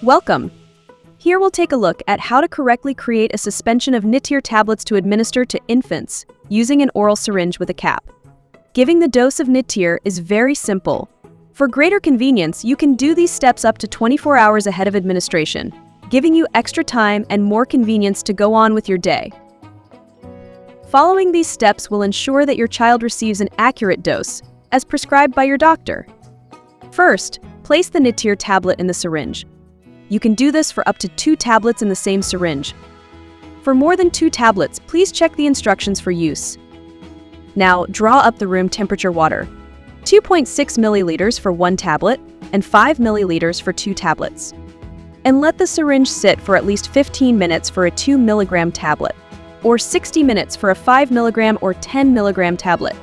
Welcome! Here we'll take a look at how to correctly create a suspension of Nityr tablets to administer to infants using an oral syringe with a cap. Giving the dose of Nityr is very simple. For greater convenience, you can do these steps up to 24 hours ahead of administration, giving you extra time and more convenience to go on with your day. Following these steps will ensure that your child receives an accurate dose, as prescribed by your doctor. First, place the Nityr tablet in the syringe. You can do this for up to 2 tablets in the same syringe. For more than 2 tablets, please check the instructions for use. Now, draw up the room temperature water. 2.6 milliliters for 1 tablet and 5 milliliters for 2 tablets. And let the syringe sit for at least 15 minutes for a 2 milligram tablet, or 60 minutes for a 5 milligram or 10 milligram tablet.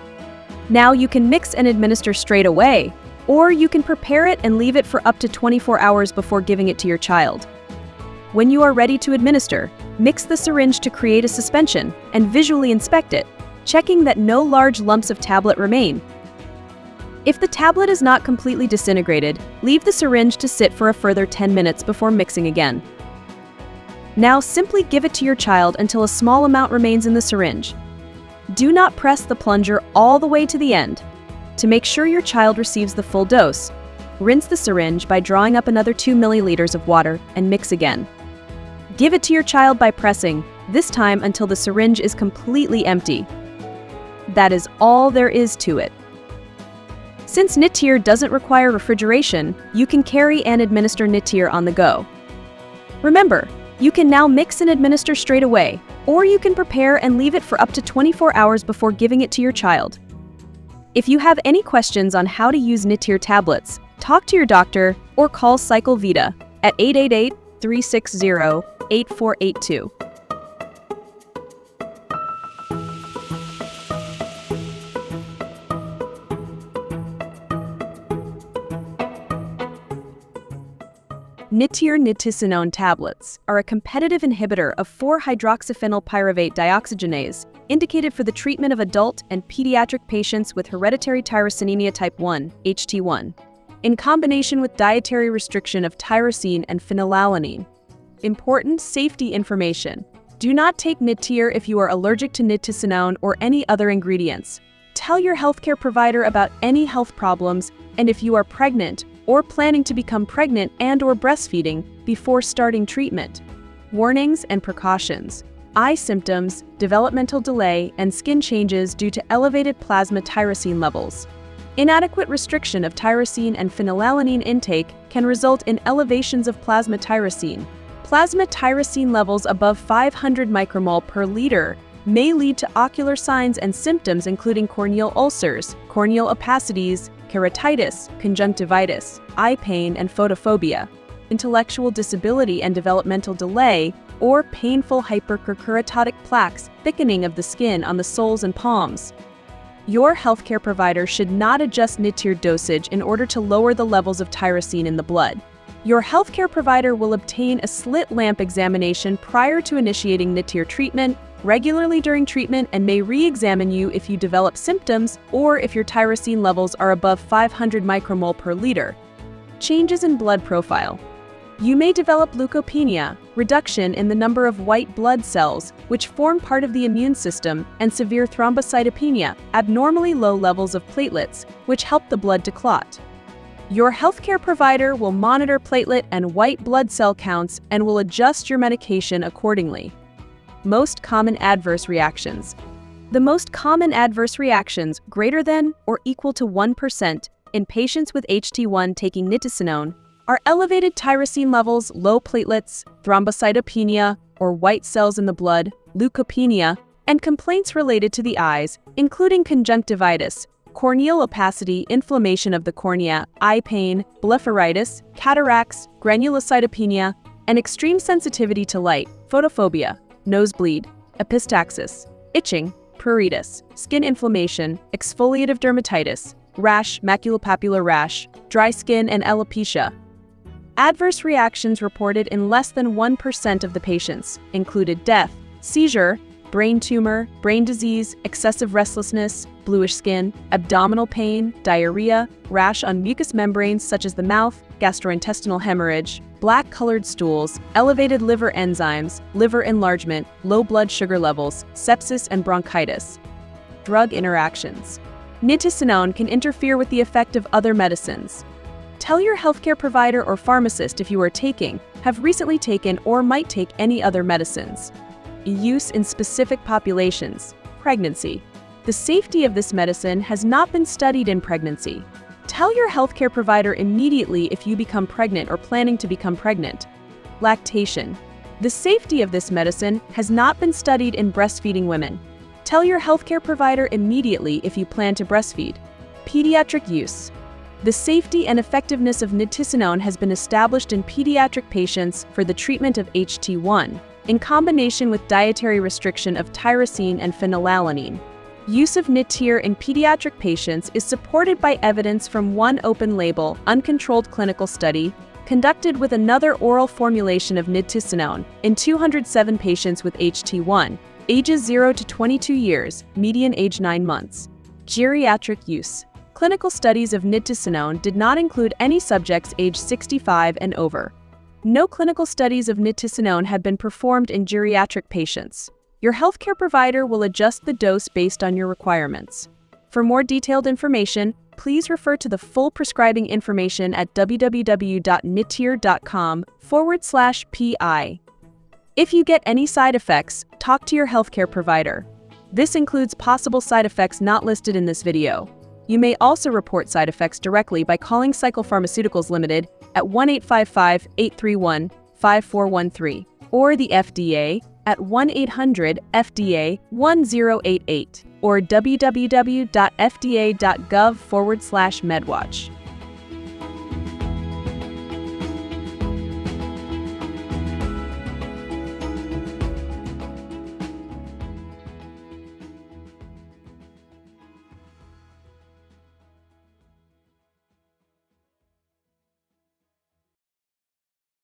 Now you can mix and administer straight away, or you can prepare it and leave it for up to 24 hours before giving it to your child. When you are ready to administer, mix the syringe to create a suspension and visually inspect it, checking that no large lumps of tablet remain. If the tablet is not completely disintegrated, leave the syringe to sit for a further 10 minutes before mixing again. Now simply give it to your child until a small amount remains in the syringe. Do not press the plunger all the way to the end. To make sure your child receives the full dose, rinse the syringe by drawing up another 2 milliliters of water and mix again. Give it to your child by pressing, this time until the syringe is completely empty. That is all there is to it. Since Nityr doesn't require refrigeration, you can carry and administer Nityr on the go. Remember, you can now mix and administer straight away, or you can prepare and leave it for up to 24 hours before giving it to your child. If you have any questions on how to use Nityr tablets, talk to your doctor or call Cycle Vita at 888-360-8482. Nityr nitisinone tablets are a competitive inhibitor of 4-hydroxyphenylpyruvate dioxygenase, indicated for the treatment of adult and pediatric patients with hereditary tyrosinemia type 1, HT1, in combination with dietary restriction of tyrosine and phenylalanine. Important safety information. Do not take Nityr if you are allergic to nitisinone or any other ingredients. Tell your healthcare provider about any health problems, and if you are pregnant or planning to become pregnant and/or breastfeeding before starting treatment. Warnings and precautions. Eye symptoms, developmental delay, and skin changes due to elevated plasma tyrosine levels. Inadequate restriction of tyrosine and phenylalanine intake can result in elevations of plasma tyrosine. Plasma tyrosine levels above 500 micromole per liter may lead to ocular signs and symptoms including corneal ulcers, corneal opacities, keratitis, conjunctivitis, eye pain and photophobia, intellectual disability and developmental delay, or painful hyperkeratotic plaques, thickening of the skin on the soles and palms. Your healthcare provider should not adjust Nityr dosage in order to lower the levels of tyrosine in the blood. Your healthcare provider will obtain a slit lamp examination prior to initiating Nityr treatment, regularly during treatment, and may re-examine you if you develop symptoms or if your tyrosine levels are above 500 micromole per liter. Changes in blood profile. You may develop leukopenia, reduction in the number of white blood cells, which form part of the immune system, and severe thrombocytopenia, abnormally low levels of platelets, which help the blood to clot. Your healthcare provider will monitor platelet and white blood cell counts and will adjust your medication accordingly. Most common adverse reactions. The most common adverse reactions greater than or equal to 1% in patients with HT1 taking nitisinone are elevated tyrosine levels, low platelets, thrombocytopenia or white cells in the blood, leukopenia, and complaints related to the eyes, including conjunctivitis, corneal opacity, inflammation of the cornea, eye pain, blepharitis, cataracts, granulocytopenia, and extreme sensitivity to light, photophobia, nosebleed, epistaxis, itching, pruritus, skin inflammation, exfoliative dermatitis, rash, maculopapular rash, dry skin, and alopecia. Adverse reactions reported in less than 1% of the patients included death, seizure, brain tumor, brain disease, excessive restlessness, bluish skin, abdominal pain, diarrhea, rash on mucous membranes such as the mouth, gastrointestinal hemorrhage, black-colored stools, elevated liver enzymes, liver enlargement, low blood sugar levels, sepsis, and bronchitis. Drug interactions. Nitisinone can interfere with the effect of other medicines. Tell your healthcare provider or pharmacist if you are taking, have recently taken, or might take any other medicines. Use in specific populations. Pregnancy. The safety of this medicine has not been studied in pregnancy. Tell your healthcare provider immediately if you become pregnant or planning to become pregnant. Lactation. The safety of this medicine has not been studied in breastfeeding women. Tell your healthcare provider immediately if you plan to breastfeed. Pediatric use. The safety and effectiveness of nitisinone has been established in pediatric patients for the treatment of HT1, in combination with dietary restriction of tyrosine and phenylalanine. Use of Nityr in pediatric patients is supported by evidence from one open-label, uncontrolled clinical study conducted with another oral formulation of nitisinone in 207 patients with HT1, ages 0 to 22 years, median age 9 months. Geriatric use. Clinical studies of nitisinone did not include any subjects aged 65 and over. No clinical studies of nitisinone have been performed in geriatric patients. Your healthcare provider will adjust the dose based on your requirements. For more detailed information, please refer to the full prescribing information at www.nityr.com/PI. If you get any side effects, talk to your healthcare provider. This includes possible side effects not listed in this video. You may also report side effects directly by calling Cycle Pharmaceuticals Limited at 1-855-831-5413 or the FDA at 1-800-FDA-1088 or www.fda.gov/medwatch.